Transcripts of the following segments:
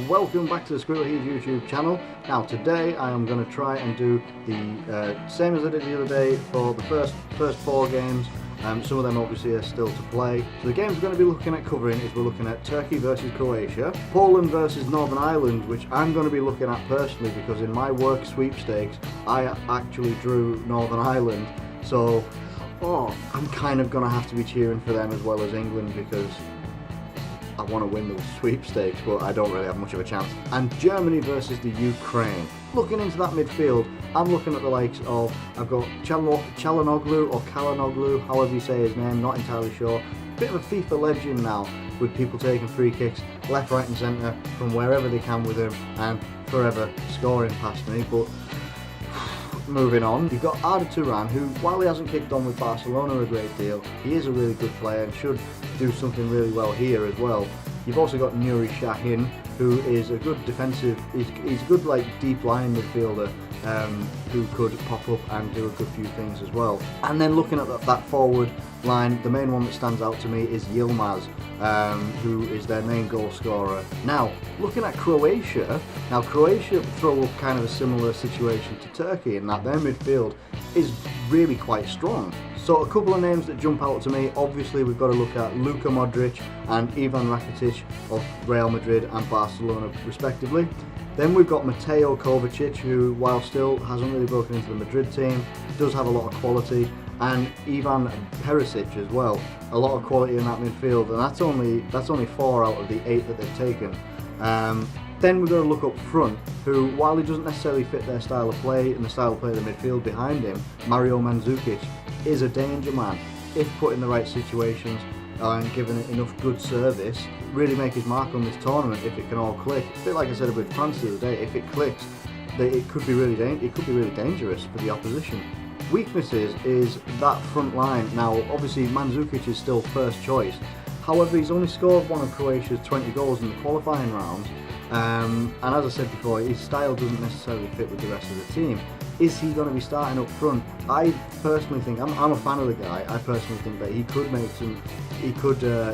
welcome back to the Squirrel Heaves YouTube channel. Now today I am going to try and do the same as I did the other day for the first 4 games. Some of them obviously are still to play. So the games we're going to be looking at covering is we're looking at Turkey versus Croatia, Poland versus Northern Ireland, which I'm going to be looking at personally because in my work sweepstakes I actually drew Northern Ireland. So I'm kind of going to have to be cheering for them as well as England because I want to win the sweepstakes, but I don't really have much of a chance. And Germany versus the Ukraine. Looking into that midfield, I'm looking at the likes of, I've got Çalhanoğlu or Çalhanoğlu, however you say his name, not entirely sure. Bit of a FIFA legend now, with people taking free kicks left, right and centre from wherever they can with him and forever scoring past me. But moving on, you've got Arda Turan, who, while he hasn't kicked on with Barcelona a great deal, he is a really good player and should do something really well here as well. You've also got Nuri Sahin, who is a good defensive, he's a good like deep line midfielder who could pop up and do a good few things as well. And then looking at that forward line, the main one that stands out to me is Yilmaz, who is their main goal scorer. Now, looking at Croatia, Croatia throw up kind of a similar situation to Turkey in that their midfield is really quite strong. So a couple of names that jump out to me, obviously we've got to look at Luka Modric and Ivan Rakitic of Real Madrid and Barcelona respectively. Then we've got Mateo Kovacic, who while still hasn't really broken into the Madrid team, does have a lot of quality, and Ivan Perisic as well. A lot of quality in that midfield, and that's only 4 out of the 8 that they've taken. Then we're going to look up front, who, while he doesn't necessarily fit their style of play and the style of play of the midfield behind him, Mario Mandzukic is a danger man if put in the right situations and given it enough good service. Really make his mark on this tournament if it can all click. A bit like I said with France the other day, if it clicks, it could be really dangerous for the opposition. Weaknesses is that front line. Now, obviously Mandzukic is still first choice. However, he's only scored one of Croatia's 20 goals in the qualifying rounds. And as I said before, his style doesn't necessarily fit with the rest of the team. Is he going to be starting up front? I personally think, I'm a fan of the guy, I personally think that he could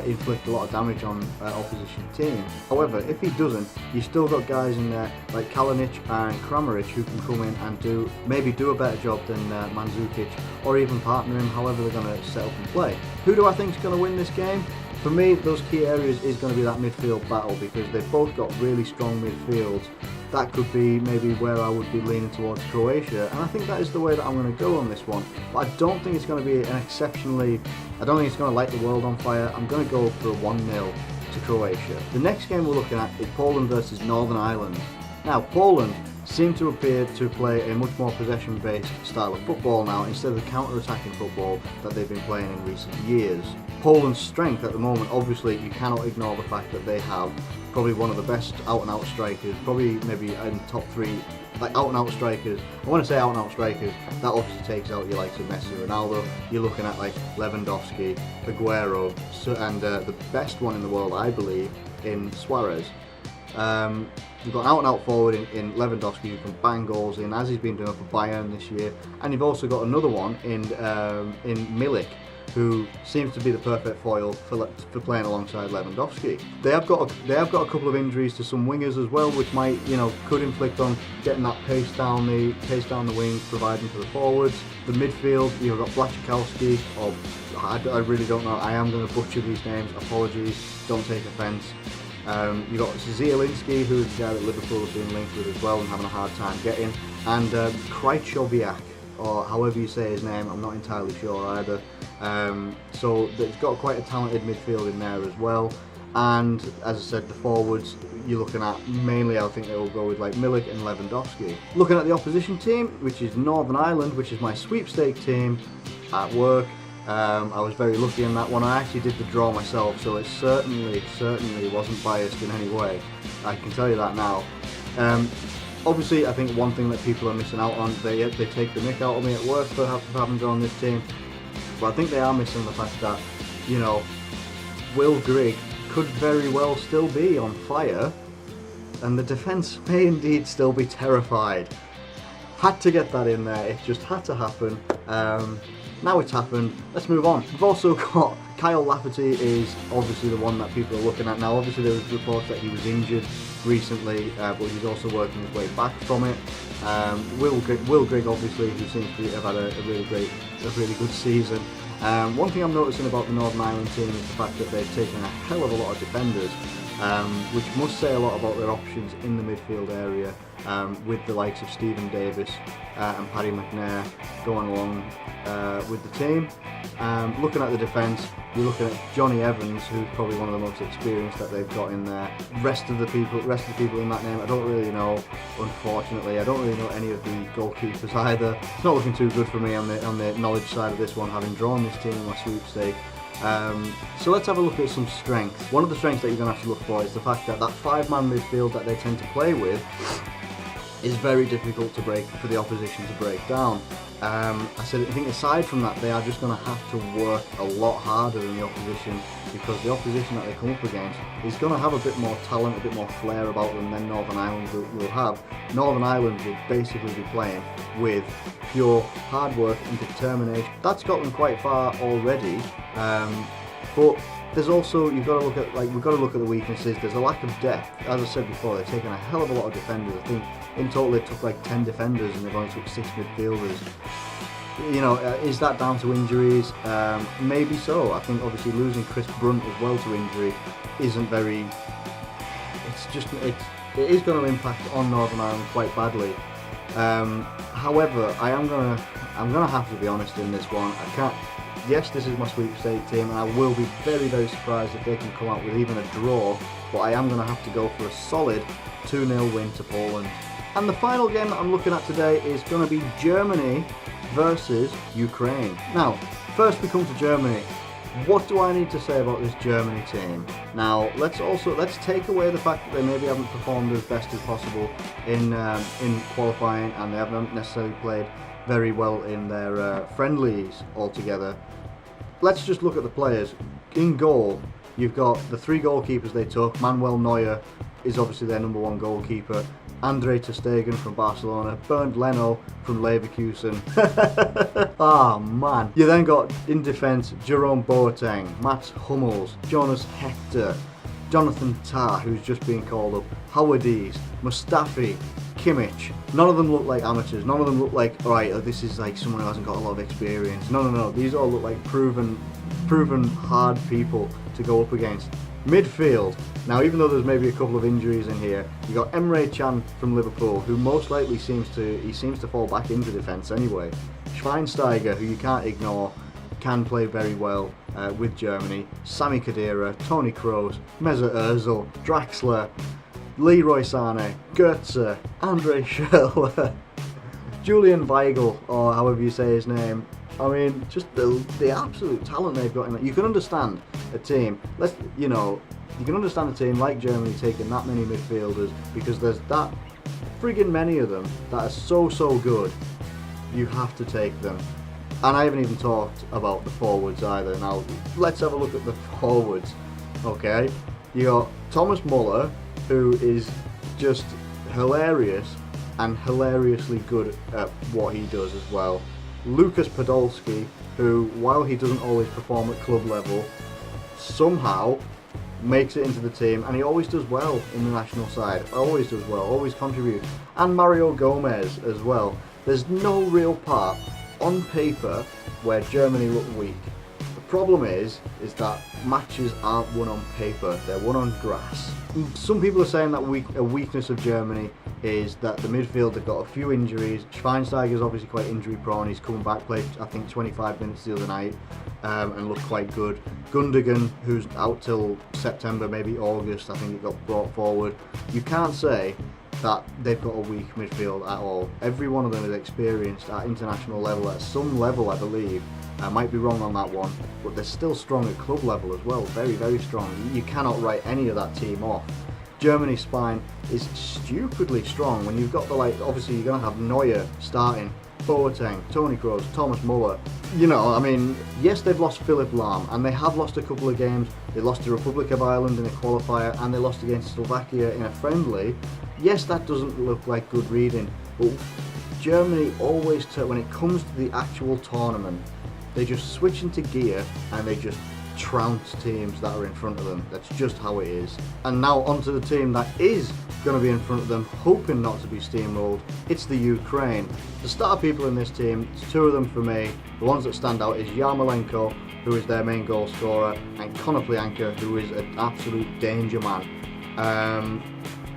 inflict a lot of damage on opposition teams. However, if he doesn't, you've still got guys in there like Kalinic and Kramaric who can come in and maybe do a better job than Mandzukic, or even partner him however they're going to set up and play. Who do I think is going to win this game? For me, those key areas is going to be that midfield battle because they've both got really strong midfields. That could be maybe where I would be leaning towards Croatia, and I think that is the way that I'm going to go on this one. But I don't think it's going to be I don't think it's going to light the world on fire. I'm going to go for a 1-0 to Croatia. The next game we're looking at is Poland versus Northern Ireland. Now, Poland seem to appear to play a much more possession-based style of football now instead of the counter-attacking football that they've been playing in recent years. Poland's strength at the moment, obviously you cannot ignore the fact that they have probably one of the best out-and-out strikers, probably maybe in top 3 like out-and-out strikers. I want to say out-and-out strikers, that obviously takes out your likes of Messi, Ronaldo. You're looking at like Lewandowski, Aguero, and the best one in the world I believe in Suarez. You've got an out-and-out forward in Lewandowski who can bang goals in, as he's been doing for Bayern this year, and you've also got another one in Milik, who seems to be the perfect foil for playing alongside Lewandowski. They have got a couple of injuries to some wingers as well, which might could inflict on getting that pace down the wing, providing for the forwards. The midfield, you've got Błaszczykowski, or I really don't know. I am going to butcher these names. Apologies. Don't take offence. You've got Zielinski, who's the guy that Liverpool have been linked with as well and having a hard time getting, and Krychowiak, or however you say his name, I'm not entirely sure either. So it's got quite a talented midfield in there as well. And as I said, the forwards you're looking at mainly, I think they will go with like Milik and Lewandowski. Looking at the opposition team, which is Northern Ireland, which is my sweepstake team at work. I was very lucky in that one. I actually did the draw myself, so it certainly wasn't biased in any way. I can tell you that now. Obviously, I think one thing that people are missing out on, they take the mick out of me at work for having drawn this team, but I think they are missing the fact that, Will Grigg could very well still be on fire, and the defence may indeed still be terrified. Had to get that in there, it just had to happen. Now it's happened, let's move on. We've also got Kyle Lafferty is obviously the one that people are looking at now. Obviously there was reports that he was injured recently, but he's also working his way back from it. Will Grigg obviously, who seems to have had a really good season. One thing I'm noticing about the Northern Ireland team is the fact that they've taken a hell of a lot of defenders, which must say a lot about their options in the midfield area, with the likes of Stephen Davis and Paddy McNair going along with the team. Looking at the defence, you're looking at Johnny Evans, who's probably one of the most experienced that they've got in there. Rest of the people in that name, I don't really know. Unfortunately, I don't really know any of the goalkeepers either. It's not looking too good for me on the knowledge side of this one, having drawn this team in my sweepstake. So let's have a look at some strengths. One of the strengths that you're going to have to look for is the fact that that 5-man midfield that they tend to play with is very difficult for the opposition to break down. I think aside from that, they are just going to have to work a lot harder than the opposition, because the opposition that they come up against is going to have a bit more talent, a bit more flair about them than Northern Ireland will have. Northern Ireland will basically be playing with pure hard work and determination. That's got them quite far already, but there's also, we've got to look at the weaknesses. There's a lack of depth. As I said before, they've taken a hell of a lot of defenders. I think in total they took like 10 defenders and they've only took 6 midfielders. Is that down to injuries? Maybe so. I think obviously losing Chris Brunt as well to injury isn't very. It is going to impact on Northern Ireland quite badly. However, I'm gonna have to be honest in this one. I can't. Yes, this is my sweepstake team, and I will be very, very surprised if they can come out with even a draw, but I am going to have to go for a solid 2-0 win to Poland. And the final game that I'm looking at today is going to be Germany versus Ukraine. Now, first we come to Germany. What do I need to say about this Germany team? Now, let's take away the fact that they maybe haven't performed as best as possible in qualifying, and they haven't necessarily played very well in their friendlies altogether. Let's just look at the players. In goal, you've got the 3 goalkeepers they took. Manuel Neuer is obviously their number 1 goalkeeper. Andre ter Stegen from Barcelona, Bernd Leno from Leverkusen. Ah, man. You then got in defence Jerome Boateng, Mats Hummels, Jonas Hector, Jonathan Tah, who's just been called up, Howardis, Mustafi, Kimmich. None of them look like amateurs. None of them look like, alright, this is like someone who hasn't got a lot of experience. No. These all look like proven hard people to go up against. Midfield. Now, even though there's maybe a couple of injuries in here, you got Emre Can from Liverpool, who most likely seems to fall back into defence anyway. Schweinsteiger, who you can't ignore, can play very well with Germany. Sami Khedira, Toni Kroos, Mesut Ozil, Draxler, Leroy Sané, Götze, Andre Schürrle, Julian Weigl, or however you say his name. I mean, just the absolute talent they've got in that. You can understand a team. You can understand a team like Germany taking that many midfielders, because there's that friggin' many of them that are so good. You have to take them. And I haven't even talked about the forwards either. Now, let's have a look at the forwards. Okay, you got Thomas Muller, who is just hilarious and hilariously good at what he does as well. Lucas Podolski, who, while he doesn't always perform at club level, somehow makes it into the team, and he always does well in the national side. Always does well, always contributes. And Mario Gomez as well. There's no real part on paper where Germany look weak. The problem is that matches aren't won on paper, they're won on grass. Some people are saying that a weakness of Germany is that the midfield have got a few injuries. Schweinsteiger is obviously quite injury prone. He's coming back, played I think 25 minutes the other night and looked quite good. Gundogan, who's out till September, maybe August, I think it got brought forward. You can't say that they've got a weak midfield at all. Every one of them is experienced at international level, at some level I believe. I might be wrong on that one, but they're still strong at club level as well, very, very strong. You cannot write any of that team off. Germany's spine is stupidly strong when you've got obviously you're going to have Neuer starting, Boateng, Toni Kroos, Thomas Muller. Yes, they've lost Philipp Lahm, and they have lost a couple of games. They lost to Republic of Ireland in a qualifier, and they lost against Slovakia in a friendly. Yes, that doesn't look like good reading, but Germany always, when it comes to the actual tournament, they just switch into gear and they just trounce teams that are in front of them. That's just how it is. And now onto the team that is going to be in front of them, hoping not to be steamrolled. It's the Ukraine. The star people in this team, it's two of them for me. The ones that stand out is Yarmolenko, who is their main goal scorer, and Konoplyanka, who is an absolute danger man.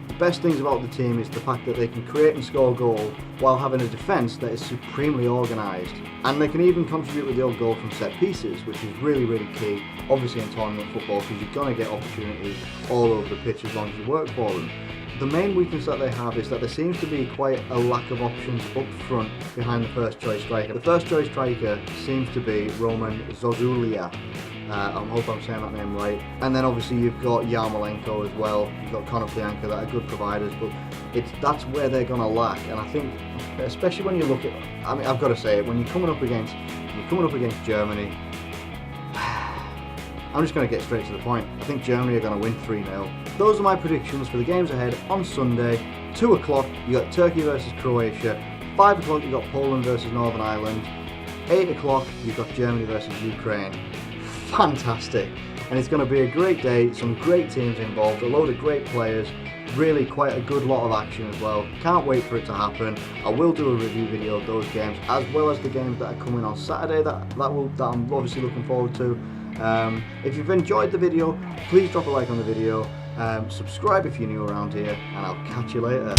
The best things about the team is the fact that they can create and score goals while having a defence that is supremely organised. And they can even contribute with the odd goal from set pieces, which is really, really key, obviously in tournament football, because you're going to get opportunities all over the pitch as long as you work for them. The main weakness that they have is that there seems to be quite a lack of options up front behind the first choice striker. The first choice striker seems to be Roman Zozulia. I hope I'm saying that name right. And then obviously you've got Yarmolenko as well. You've got Konoplyanka that are good providers, but that's where they're going to lack. And I think, especially when you look at, I mean, I've got to say it, when you're coming up against Germany, I'm just going to get straight to the point. I think Germany are going to win 3-0. Those are my predictions for the games ahead on Sunday. 2 o'clock, you got Turkey versus Croatia. 5 o'clock, you got Poland versus Northern Ireland. 8 o'clock, you've got Germany versus Ukraine. Fantastic. And it's going to be a great day, some great teams involved, a load of great players, really quite a good lot of action as well. Can't wait for it to happen. I will do a review video of those games, as well as the games that are coming on Saturday that I'm obviously looking forward to. If you've enjoyed the video, please drop a like on the video, subscribe if you're new around here, and I'll catch you later.